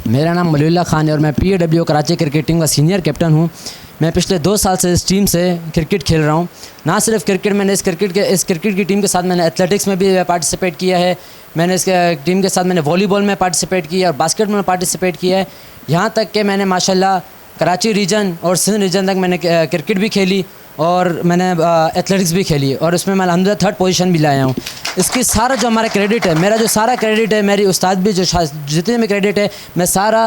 मेरा नाम मलीउल्लाह खान है और मैं PAW कराची क्रिकेट टीम का सीनियर कैप्टन हूँ। मैं पिछले 2 साल से इस टीम से क्रिकेट खेल रहा हूँ। ना सिर्फ क्रिकेट, मैंने इस क्रिकेट की टीम के साथ मैंने एथलेटिक्स में भी पार्टिसिपेट किया है। मैंने इस टीम के साथ मैंने वॉलीबॉल में पार्टिसिपेट किया और बास्केटबॉल में पार्टिसिपेट किया है। यहाँ तक कि मैंने माशाल्लाह कराची रीजन और सिंध रीजन तक मैंने क्रिकेट भी खेली और मैंने एथलेटिक्स भी खेली और उसमें मैं अल्हम्दुलिल्लाह 3rd पोजीशन भी लाया हूँ। इसकी सारा जो हमारा क्रेडिट है, मेरा जो सारा क्रेडिट है, मेरी उस्ताद भी जो जितने भी क्रेडिट है, मैं सारा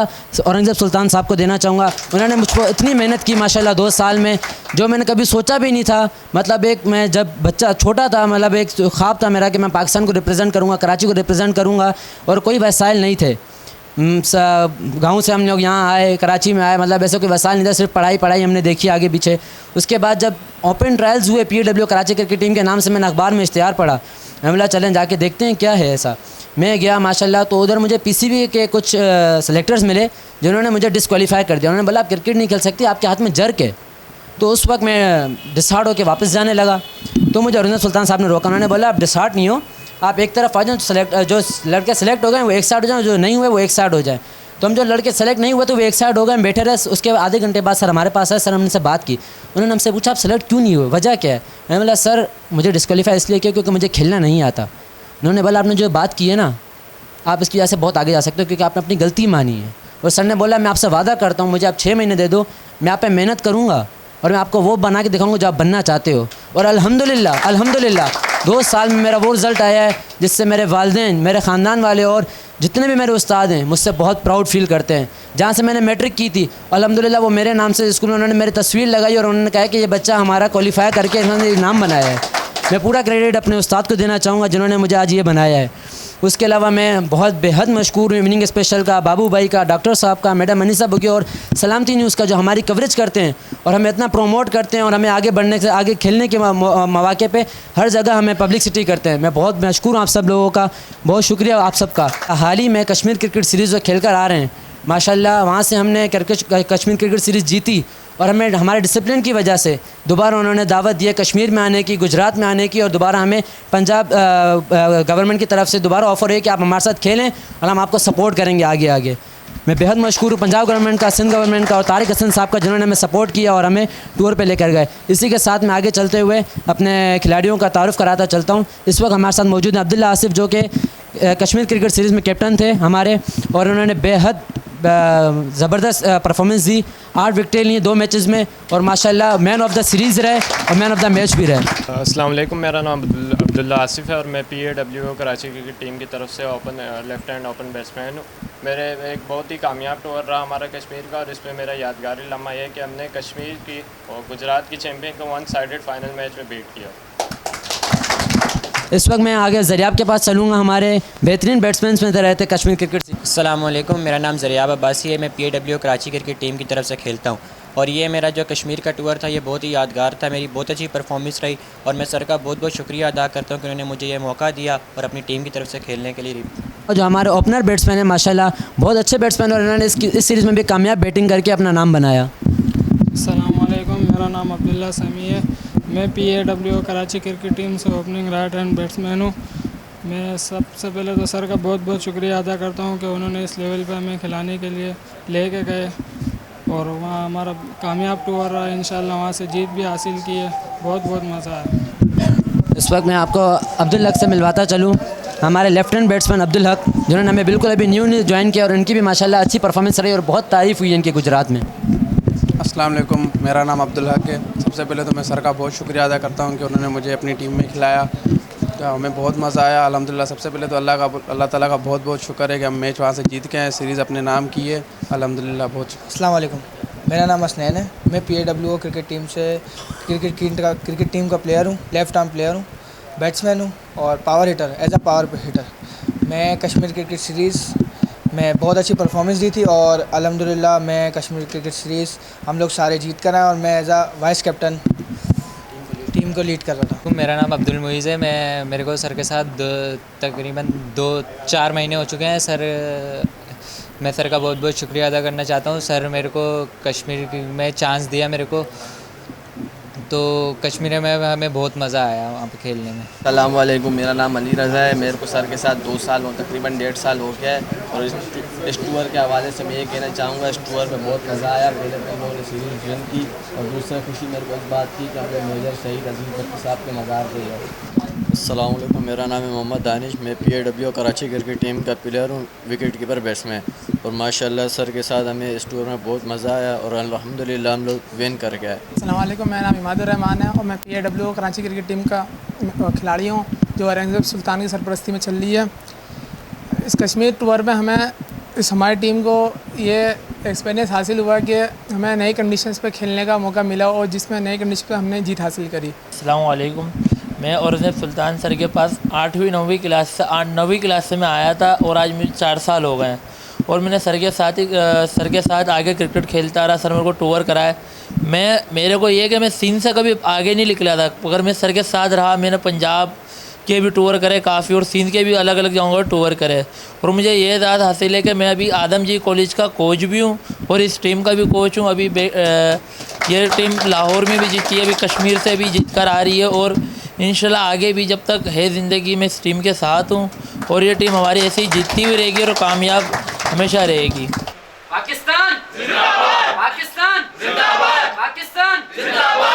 औरंगज़ेब सुल्तान साहब को देना चाहूँगा। उन्होंने मुझको इतनी मेहनत की माशाल्लाह 2 साल में, जो मैंने कभी सोचा भी नहीं था। मतलब मैं जब बच्चा छोटा था, मतलब एक ख्वाब था मेरा कि मैं पाकिस्तान को रिप्रेजेंट करूँगा, कराची को रिप्रेजेंट करूँगा, और कोई वसाइल नहीं थे। गांव से हम लोग यहाँ आए, कराची में आए, मतलब ऐसे कोई वसाइल नहीं था, सिर्फ पढ़ाई हमने देखी आगे पीछे। उसके बाद जब ओपन ट्रायल्स हुए PAW कराची क्रिकेट टीम के नाम से, मैंने अखबार में इश्तिहार पढ़ा। मैं बोला चलें जाके देखते हैं क्या है ऐसा। मैं गया माशाल्लाह, तो उधर मुझे PCB के कुछ सेलेक्टर्स मिले जिन्होंने मुझे डिस्क्वालीफाई कर दिया। उन्होंने बोला आप क्रिकेट नहीं खेल सकती, आपके हाथ में जर्क है। तो उस वक्त मैं डिसहार्ट होकर वापस जाने लगा, तो मुझे औरंगज़ेब सुल्तान साहब ने रोका। उन्होंने बोला आप डिसहार्ट नहीं हो, आप एक तरफ आ जाओ, जो लड़के सेलेक्ट हो गए वो एक साइड हो जाए, जो नहीं हुए वो एक साइड हो जाए। तो हम जो लड़के सेलेक्ट नहीं हुए तो वो एक साइड हो गए, हम बैठे रहे। उसके आधे घंटे बाद सर हमारे पास आए, सर हमने से बात की। उन्होंने हमसे पूछा आप सेलेक्ट क्यों नहीं हुए, वजह क्या है? मैंने बोला सर मुझे डिस्क्वालीफाई इसलिए किया क्योंकि मुझे खेलना नहीं आता। उन्होंने बोला आपने जो बात की है ना, आप इसकी वजह से बहुत आगे जा सकते हो क्योंकि आपने अपनी गलती मानी है। और सर ने बोला मैं आपसे वादा करता हूँ, मुझे आप 6 महीने दे दो, मैं आप पे मेहनत करूँगा और मैं आपको वो बना के दिखाऊंगा जो आप बनना चाहते हो। और अल्हम्दुलिल्लाह 2 साल में मेरा वो रिज़ल्ट आया है जिससे मेरे वालिदैन, मेरे ख़ानदान वाले और जितने भी मेरे उस्ताद हैं मुझसे बहुत प्राउड फील करते हैं। जहाँ से मैंने मैट्रिक की थी, अल्हम्दुलिल्लाह वो मेरे नाम से स्कूल में उन्होंने मेरी तस्वीर लगाई और उन्होंने कहा कि ये बच्चा हमारा क्वालिफाई करके इन्होंने नाम बनाया है। मैं पूरा क्रेडिट अपने उस्ताद को देना चाहूँगा जिन्होंने मुझे आज ये बनाया है। उसके अलावा मैं बहुत बेहद मशकूर हूँ इवनिंग स्पेशल का, बाबू भाई का, डॉक्टर साहब का, मैडम अनीसा बुगी और सलामती न्यूज़ का, जो हमारी कवरेज करते हैं और हमें इतना प्रोमोट करते हैं और हमें आगे बढ़ने से, आगे खेलने के मौके पे हर जगह हमें पब्लिसिटी करते हैं। मैं बहुत मशकूर हूँ आप सब लोगों का, बहुत शुक्रिया आप सबका। हाल ही में कश्मीर क्रिकेट सीरीज़ जो खेल कर आ रहे हैं माशाल्लाह, वहाँ से हमने कश्मीर क्रिकेट सीरीज़ जीती और हमें हमारे डिसिप्लिन की वजह से दोबारा उन्होंने दावत दी है कश्मीर में आने की, गुजरात में आने की, और दोबारा हमें पंजाब गवर्नमेंट की तरफ से दोबारा ऑफ़र है कि आप हमारे साथ खेलें और हम आपको सपोर्ट करेंगे आगे। मैं बेहद मशकूर हूँ पंजाब गवर्नमेंट का, सिंध गवर्नमेंट का और तारिक हसन साहब का जिन्होंने हमें सपोर्ट किया और हमें टूर पे लेकर गए। इसी के साथ मैं आगे चलते हुए अपने खिलाड़ियों का तारुफ कराता चलता हूँ। इस वक्त हमारे साथ मौजूद हैं अब्दुल्ला आसिफ, जो कि कश्मीर क्रिकेट सीरीज़ में कैप्टन थे हमारे, और उन्होंने बेहद ज़बरदस्त परफॉर्मेंस दी। 8 विकेटें ली 2 मैचेस में और माशाल्लाह मैन ऑफ द सीरीज़ रहे और मैन ऑफ द मैच भी रहे। अस्सलाम वालेकुम, मेरा नाम अब्दुल्ला आसिफ है और मैं PAW कराची क्रिकेट टीम की तरफ से लेफ्ट हैंड ओपन बैट्समैन हूँ। मेरे एक बहुत ही कामयाब टूर रहा हमारा कश्मीर का, और इसमें मेरा यादगारी लम्हा यह है कि हमने कश्मीर की और गुजरात की चैम्पियन को 1 साइडेड फाइनल मैच में बीट किया। इस वक्त मैं आगे ज़रियाब के पास चलूँगा, हमारे बेहतरीन बैट्समैन में से रहते कश्मीर क्रिकेट। अस्सलाम वालेकुम, मेरा नाम ज़रियाब अब्बासी है। मैं PAW कराची क्रिकेट टीम की तरफ से खेलता हूँ और ये मेरा जो कश्मीर का टूर था ये बहुत ही यादगार था। मेरी बहुत अच्छी परफॉर्मेंस रही और मैं सर का बहुत बहुत शुक्रिया अदा करता हूँ कि उन्होंने मुझे ये मौका दिया और अपनी टीम की तरफ से खेलने के लिए। और जो हमारे ओपनर बैट्समैन हैं माशाल्लाह बहुत अच्छे बैट्समैन, और इन्होंने इस सीरीज़ में भी कामयाब बैटिंग करके अपना नाम बनाया। अस्सलाम वालेकुम, मेरा नाम अब्दुल्ला समी है। मैं PAW कराची क्रिकेट टीम से ओपनिंग राइट हैंड बैट्समैन हूँ। मैं सबसे पहले तो सर का बहुत बहुत शुक्रिया अदा करता हूँ कि उन्होंने इस लेवल पे हमें खिलाने के लिए लेके गए और वहाँ हमारा कामयाब टूर रहा। इंशाल्लाह वहाँ से जीत भी हासिल की है, बहुत बहुत मज़ा आया। इस वक्त मैं आपको अब्दुल हक से मिलवाता चलूँ, हमारे left hand batsman Abdul Haq, जिन्होंने हमें बिल्कुल अभी न्यू ज्वाइन किया और उनकी भी माशाल्लाह अच्छी परफॉर्मेंस रही और बहुत तारीफ़ हुई इनकी गुजरात में। अस्सलाम वालेकुम, मेरा नाम अब्दुल हक है। सबसे पहले तो मैं सर का बहुत शुक्रिया अदा करता हूँ कि उन्होंने मुझे अपनी टीम में खिलाया, तो हमें बहुत मज़ा आया अल्हम्दुलिल्लाह। सबसे पहले तो अल्लाह ताला का बहुत बहुत शुक्र है कि हम मैच वहाँ से जीत के आए, सीरीज़ अपने नाम की है अल्हम्दुलिल्लाह। बहुत अस्सलाम वालेकुम, मेरा नाम हसनैन है। मैं PAW क्रिकेट टीम से क्रिकेट टीम का प्लेयर हूँ, लेफ़्ट आर्म प्लेयर हूँ, बैट्समैन हूँ और power hitter, as a power hitter. मैं कश्मीर क्रिकेट सीरीज़ में बहुत अच्छी परफॉर्मेंस दी थी और अल्हम्दुलिल्लाह मैं कश्मीर क्रिकेट सीरीज़ हम लोग सारे जीत कर आए और मैं as a vice captain team को लीड कर रहा था। मेरा नाम अब्दुल मुईज़ है। मेरे को सर के साथ तकरीबन 2-4 महीने हो चुके हैं। मैं सर का बहुत बहुत शुक्रिया अदा करना चाहता हूँ। सर मेरे को कश्मीर में चांस दिया मेरे को, तो कश्मीर में हमें बहुत मज़ा आया वहाँ पे खेलने में। अस्सलाम वालेकुम, मेरा नाम अली रज़ा है। मेरे को सर के साथ 2 साल तकरीबन 1.5 साल हो गया है और इस टूर के हवाले से मैं ये कहना चाहूँगा, इस टूर में बहुत मज़ा आया। पहले तो हम लोगों ने सीरीज़ विन की और दूसरा खुशी मेरे को इस बात की कि हमने मेजर शहीद अजीज़ भट्टी साहब के मज़ार पे गए। अस्सलाम वालेकुम, मेरा नाम है मोहम्मद दानिश। मैं PAW कराची क्रिकेट टीम का प्लेयर हूँ, विकेट कीपर बैट्समैन। और माशाल्लाह सर के साथ हमें इस टूर में बहुत मज़ा आया और अल्हम्दुलिल्लाह हम लोग विन कर गए। अस्सलाम वालेकुम, मेरा नाम इमादुर रहमान है और मैं PAW कराची क्रिकेट टीम का खिलाड़ी हूँ जो औरंगज़ेब सुल्तान की सरपरस्ती में चल रही है। इस कश्मीर टूर में हमें हमारी टीम को ये एक्सपीरियंस हासिल हुआ कि हमें नई कंडीशंस पे खेलने का मौका मिला और जिसमें नई कंडीशन पे हमने जीत हासिल करी। अस्सलाम वालेकुम, मैं औरंगज़ेब सुल्तान सर के पास 9वीं क्लास से मैं आया था और आज मुझे 4 साल हो गए हैं और मैंने सर के साथ आगे क्रिकेट खेलता रहा। सर मेरे को टूर कराए। मेरे को ये कि मैं सिंध से कभी आगे नहीं निकला था, अगर मैं सर के साथ रहा। मैंने पंजाब के भी टूर करे काफ़ी और सिंध के भी अलग अलग जगहों पर टूर करे और मुझे ये याद हासिल है कि मैं अभी आदम जी कॉलेज का कोच भी हूँ और इस टीम का भी कोच हूँ। अभी ये टीम लाहौर में भी जीती है, अभी कश्मीर से भी जीत कर आ रही है और इंशाल्लाह आगे भी जब तक है ज़िंदगी में इस टीम के साथ हूँ और ये टीम हमारी ऐसे ही जीतती हुई रहेगी और कामयाब हमेशा रहेगी। पाकिस्तान जिंदाबाद, पाकिस्तान जिंदाबाद, पाकिस्तान जिंदाबाद।